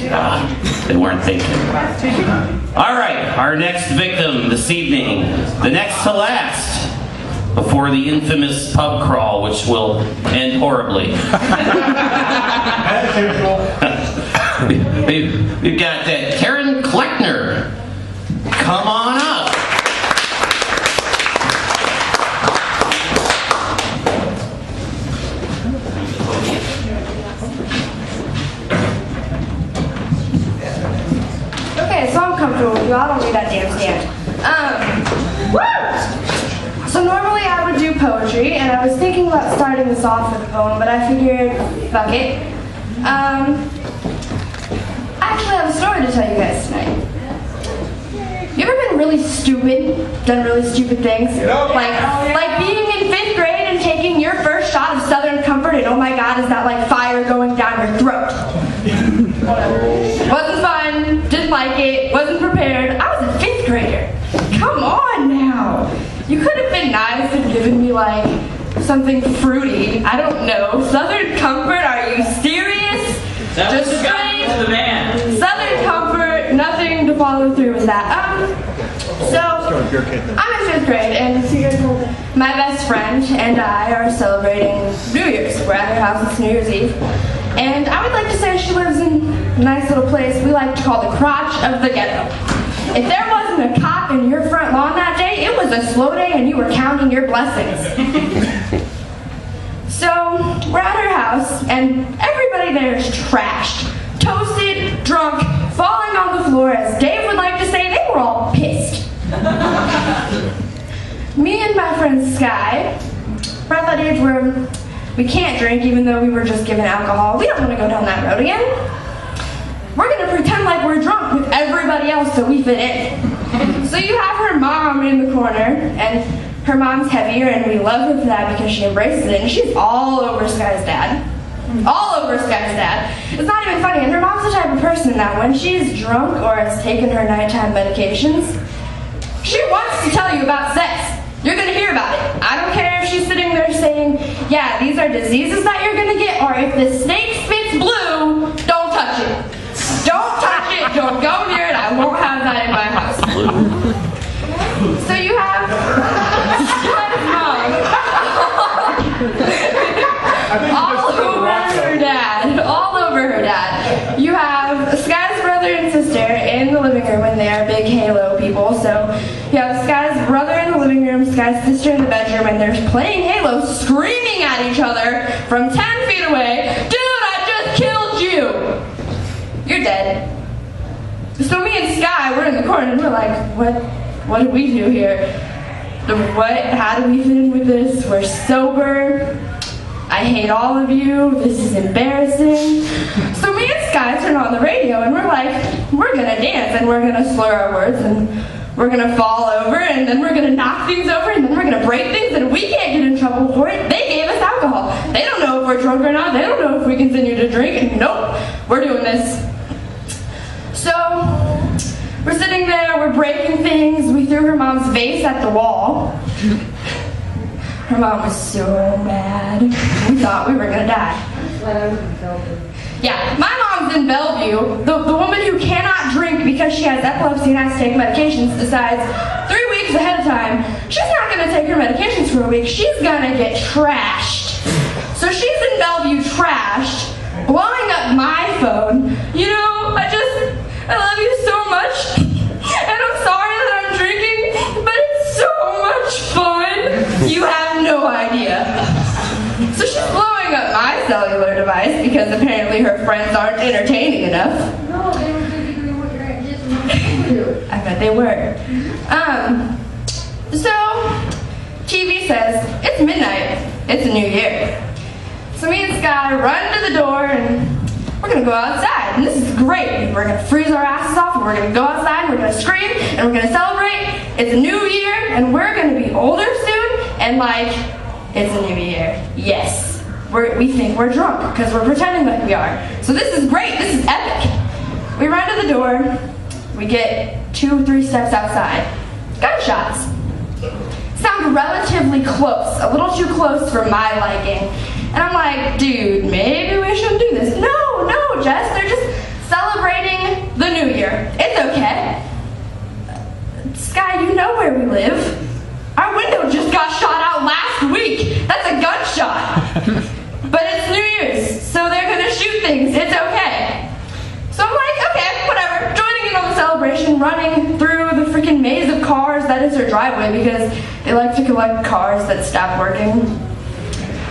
They weren't thinking. All right, our next victim this evening, the next to last, before the infamous pub crawl, which will end horribly. We've got Taryn Kleckner. Come on up. Okay, so I'm comfortable with you. I don't need that damn stand. So normally I would do poetry, and I was thinking about starting this off with a poem, but I figured, fuck it. I actually have a story to tell you guys tonight. You ever been really stupid, done really stupid things? Like being in 5th grade and taking your first shot of Southern Comfort, and oh my god, is that like fire going down your throat? Wasn't fun, didn't like it, wasn't prepared. I was a 5th grader. Come on now. You could have been nice and given me like something fruity. I don't know. Southern Comfort, are you serious? Just straight Southern Comfort, nothing to follow through with that. So I'm in 5th grade and my best friend and I are celebrating New Year's. We're at her house, it's New Year's Eve. And I would like to say she lives in a nice little place we like to call the crotch of the ghetto. If there wasn't a cop in your front lawn that day, it was a slow day and you were counting your blessings. So, we're at her house and everybody there is trashed. Toasted, drunk, falling on the floor, as Dave would like to say, they were all pissed. Me and my friend Sky, we're at that age where we can't drink even though we were just given alcohol. We don't want to go down that road again. We're going to pretend like we're drunk with everybody else so we fit in. So you have her mom in the corner, and her mom's heavier, and we love her for that because she embraces it, and she's all over Sky's dad. All over Sky's dad. It's not even funny, and her mom's the type of person that when she's drunk or has taken her nighttime medications, she wants to tell you about sex. You're going to hear about it. I don't care if she's sitting there saying, yeah, these are diseases that you're going to get, or if the snake spits blue, don't touch it. Don't touch it, don't go near it, I won't have that in my house. So you have Sky's mom all over her dad. You have Sky's brother and sister in the living room, and they are big Halo people. So you have Sky's brother in the living room, Sky's sister in the bedroom, and they're playing Halo, screaming at each other from 10 feet away, dude, I just killed you! You're dead. So me and Sky, we're in the corner and we're like, what do we do here? How do we fit in with this? We're sober. I hate all of you. This is embarrassing. So me and Sky turn on the radio and we're like, we're gonna dance and we're gonna slur our words and we're gonna fall over and then we're gonna knock things over and then we're gonna break things and we can't get in trouble for it. They gave us alcohol. They don't know if we're drunk or not. They don't know if we continue to drink. And nope, we're doing this. So, we're sitting there, we're breaking things. We threw her mom's vase at the wall. Her mom was so mad. We thought we were gonna die. Yeah, my mom's in Bellevue. The woman who cannot drink because she has epilepsy and has to take medications decides 3 weeks ahead of time she's not gonna take her medications for a week. She's gonna get trashed. So she's in Bellevue trashed, blowing up my phone. You know, I love you so much, and I'm sorry that I'm drinking, but it's so much fun. You have no idea. So she's blowing up my cellular device because apparently her friends aren't entertaining enough. No, they were busy doing what your aunt just wanted to do. I bet they were. So TV says it's midnight. It's a new year. So me and Sky run to the door and we're gonna go outside, and this is great. We're gonna freeze our asses off, and we're gonna go outside, and we're gonna scream, and we're gonna celebrate. It's a new year, and we're gonna be older soon, and like, it's a new year. Yes, we think we're drunk, because we're pretending like we are. So this is great, this is epic. We run to the door, we get 2-3 steps outside. Gunshots. Sound relatively close, a little too close for my liking. And I'm like, dude, maybe we shouldn't do this. No, Jess, they're just celebrating running through the freaking maze of cars that is her driveway because they like to collect cars that stop working.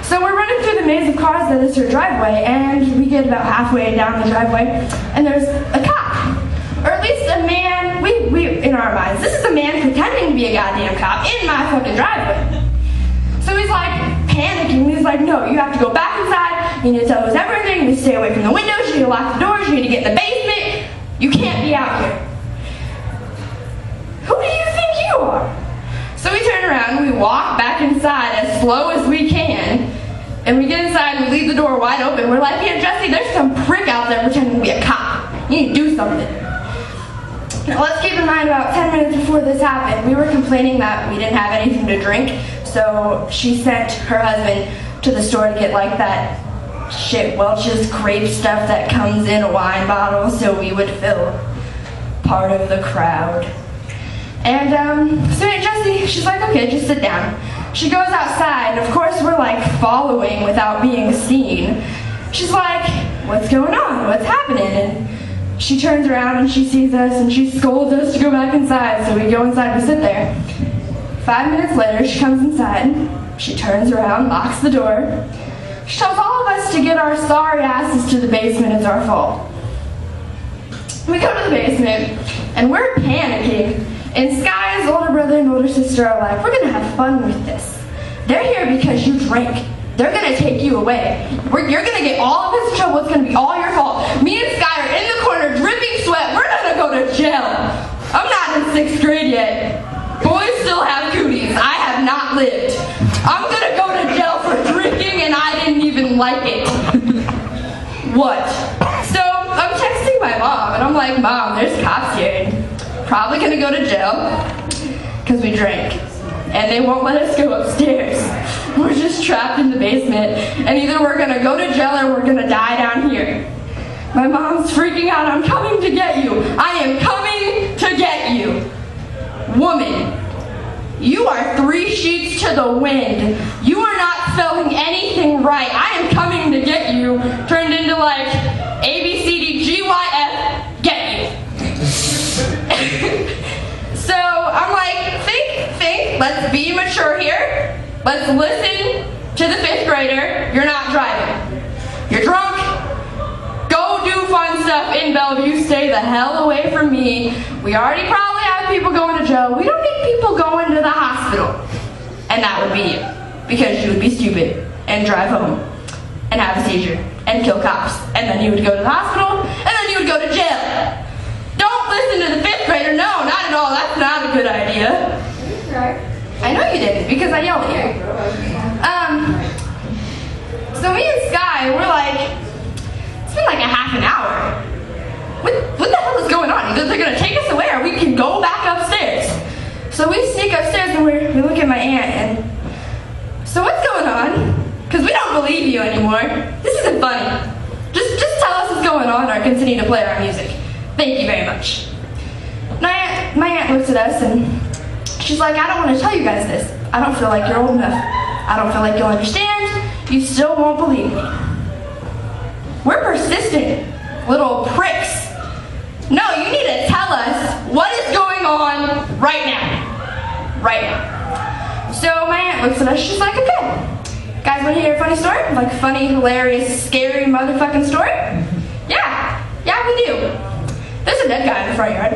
So we're running through the maze of cars that is her driveway, and we get about halfway down the driveway, and there's a cop. Or at least a man, we in our minds, this is a man pretending to be a goddamn cop in my fucking driveway. So he's like panicking. He's like, no, you have to go back inside. You need to tell us everything. You need to stay away from the windows. You need to lock the doors. You need to get in the basement. You can't be out here. Who do you think you are? So we turn around and we walk back inside as slow as we can. And we get inside and we leave the door wide open. We're like, yeah, Jesse, there's some prick out there pretending to be a cop. You need to do something. Now let's keep in mind about 10 minutes before this happened, we were complaining that we didn't have anything to drink. So she sent her husband to the store to get like that shit Welch's grape stuff that comes in a wine bottle so we would fill part of the crowd. And so Aunt Jessie, she's like, okay, just sit down. She goes outside, and of course we're like following without being seen. She's like, what's going on? What's happening? And she turns around and she sees us and she scolds us to go back inside. So we go inside, we sit there. 5 minutes later, she comes inside. She turns around, locks the door. She tells all of us to get our sorry asses to the basement. It's our fault. We go to the basement, and we're panicking. And Sky's older brother and older sister are like, we're gonna have fun with this. They're here because you drank. They're gonna take you away. You're gonna get all of us in trouble. It's gonna be all your fault. Me and Sky are in the corner, dripping sweat. We're gonna go to jail. I'm not in 6th grade yet. Boys still have cooties. I have not lived. I'm gonna go to jail for drinking and I didn't even like it. What? So I'm texting my mom and I'm like, Mom, there's cops here. Probably gonna go to jail because we drank. And they won't let us go upstairs. We're just trapped in the basement. And either we're gonna go to jail or we're gonna die down here. My mom's freaking out. I'm coming to get you. I am coming to get you. Woman, you are 3 sheets to the wind. You are not spelling anything right. I am coming to get you. Turned into like A, B, C, D, G, Y, F, get you. So I'm like, think, let's be mature here. Let's listen to the 5th grader. You're not driving. You're drunk. Go do fun stuff in Bellevue. Stay the hell away from me. We already probably have people going to jail. We don't need people going to the hospital. And that would be you. Because you would be stupid and drive home and have a seizure and kill cops. And then you would go to the hospital and then you would go to jail. Don't listen to the 5th grader. No, not at all. That's not a good idea. I know you didn't because I yelled at you. So me and Sky, we're like, it's been like a half an hour. What the hell is going on? Either they're gonna take us away or we can go back upstairs. So we sneak upstairs and we look at my aunt and, so what's going on? Because we don't believe you anymore. This isn't funny. Just tell us what's going on or continue to play our music. Thank you very much. My aunt looks at us and she's like, I don't want to tell you guys this. I don't feel like you're old enough. I don't feel like you'll understand. You still won't believe me. We're persistent, little pricks. No, you need to tell us what is going on right now. Right now. So my aunt looks at us, she's like, okay. Guys want to hear a funny story? Like a funny, hilarious, scary motherfucking story? Yeah, we do. There's a dead guy in the front yard.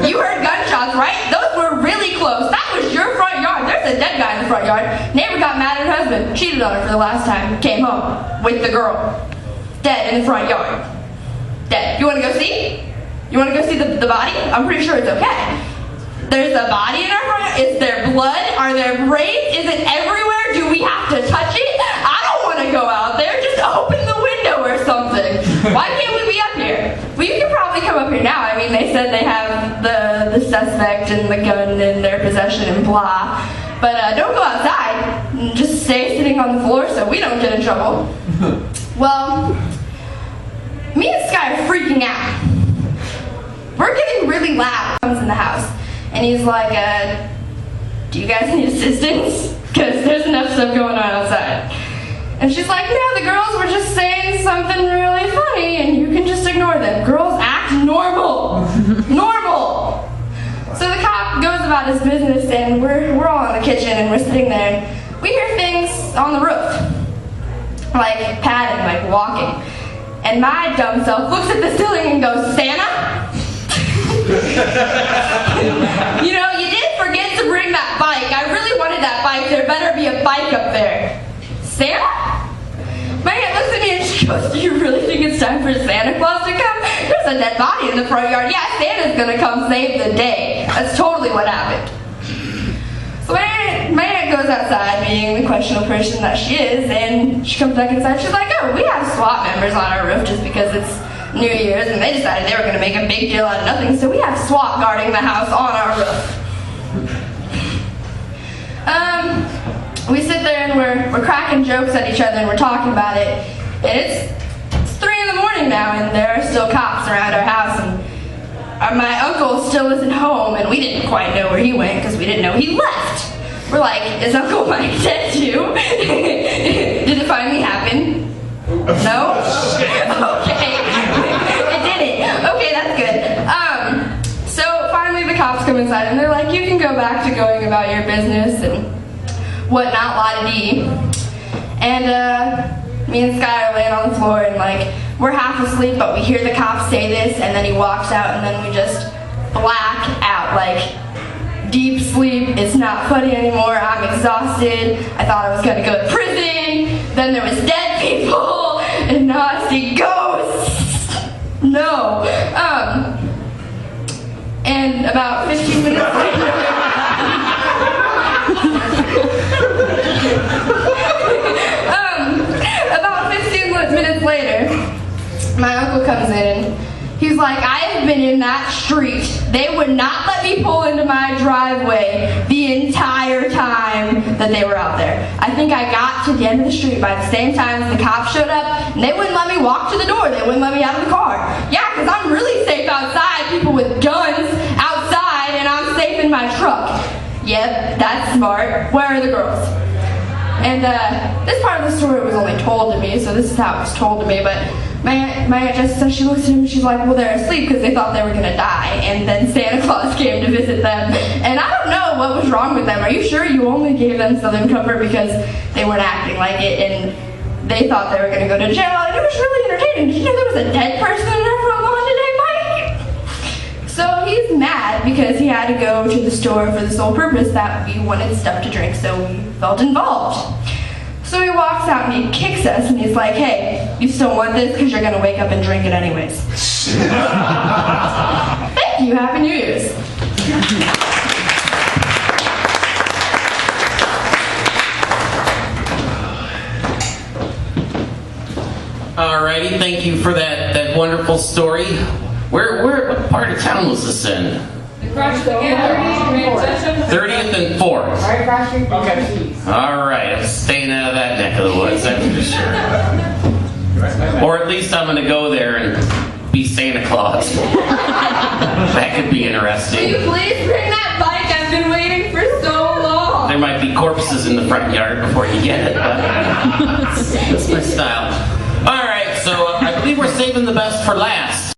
You heard gunshots, right? Those were really close. That was your front yard. There's a dead guy in the front yard. Neighbor got mad at her husband. Cheated on her for the last time. Came home with the girl. Dead in the front yard. Dead. You want to go see? You want to go see the body? I'm pretty sure it's okay. There's a body in our front yard. Is there blood? Are there braids? Is it everywhere? Do we have to touch it? I don't want to go out there. Just open the window or something. Why can't we be up here? Well, you can probably come up here now. I mean, they said they have the suspect and the gun in their possession and blah. But don't go outside. Just stay sitting on the floor so we don't get in trouble. Well, me and Sky are freaking out. We're getting really loud. Comes in the house. And he's like, do you guys need assistance? Because there's enough stuff going on outside. And she's like, no, the girls were just saying something really funny and you can just ignore them. Girls act normal. Normal. about his business, and we're all in the kitchen, and we're sitting there. And we hear things on the roof, like padding, like walking. And my dumb self looks at the ceiling and goes, Santa? You know, you did forget to bring that bike. I really wanted that bike. There better be a bike up there. Santa? My aunt looks at me and she goes, do you really think it's time for Santa Claus to come? There's a dead body in the front yard. Yeah, Santa's gonna come save the day. That's totally what happened. So my aunt goes outside, being the questionable person that she is, and she comes back inside. She's like, oh, we have SWAT members on our roof just because it's New Year's, and they decided they were going to make a big deal out of nothing, so we have SWAT guarding the house on our roof. We sit there and we're cracking jokes at each other, and we're talking about it, and it's 3 in the morning now, and there are still cops around our house, and my uncle still isn't home, and we didn't quite know where he went because we didn't know he left. We're like, is Uncle Mike dead too? Did it finally happen? No? Okay. It didn't. Okay, that's good. So finally the cops come inside and they're like, you can go back to going about your business and whatnot, la-da-dee. And me and Sky are laying on the floor and like, we're half asleep, but we hear the cop say this, and then he walks out, and then we just black out, like deep sleep. It's not funny anymore. I'm exhausted. I thought I was gonna go to prison. Then there was dead people, and now I see ghosts. No. And about 15 minutes later, about 15 minutes later, my uncle comes in and he's like, I have been in that street. They would not let me pull into my driveway the entire time that they were out there. I think I got to the end of the street by the same time as the cops showed up, and they wouldn't let me walk to the door. They wouldn't let me out of the car. Yeah, because I'm really safe outside. People with guns outside, and I'm safe in my truck. Yep, that's smart. Where are the girls? And this part of the story was only told to me, so this is how it was told to me, but my aunt Jessica, she looks at him and she's like, well, they're asleep because they thought they were going to die, and then Santa Claus came to visit them, and I don't know what was wrong with them. Are you sure you only gave them Southern Comfort because they weren't acting like it, and they thought they were going to go to jail, and it was really entertaining. Did you know there was a dead person in there for a lawn today, Mike? So he's mad because he had to go to the store for the sole purpose that we wanted stuff to drink, so we felt involved. So he walks out and he kicks us and he's like, hey, you still want this because you're going to wake up and drink it anyways. Thank you. Happy New Year's. Alrighty, thank you for that wonderful story. What part of town was this in? 30th and 4th. Right across the street from Keys. Alright, I'm staying out of that neck of the woods, that's for sure. Or at least I'm going to go there and be Santa Claus. That could be interesting. Will you please bring that bike? I've been waiting for so long. There might be corpses in the front yard before you get it, but that's my style. Alright, so I believe we're saving the best for last.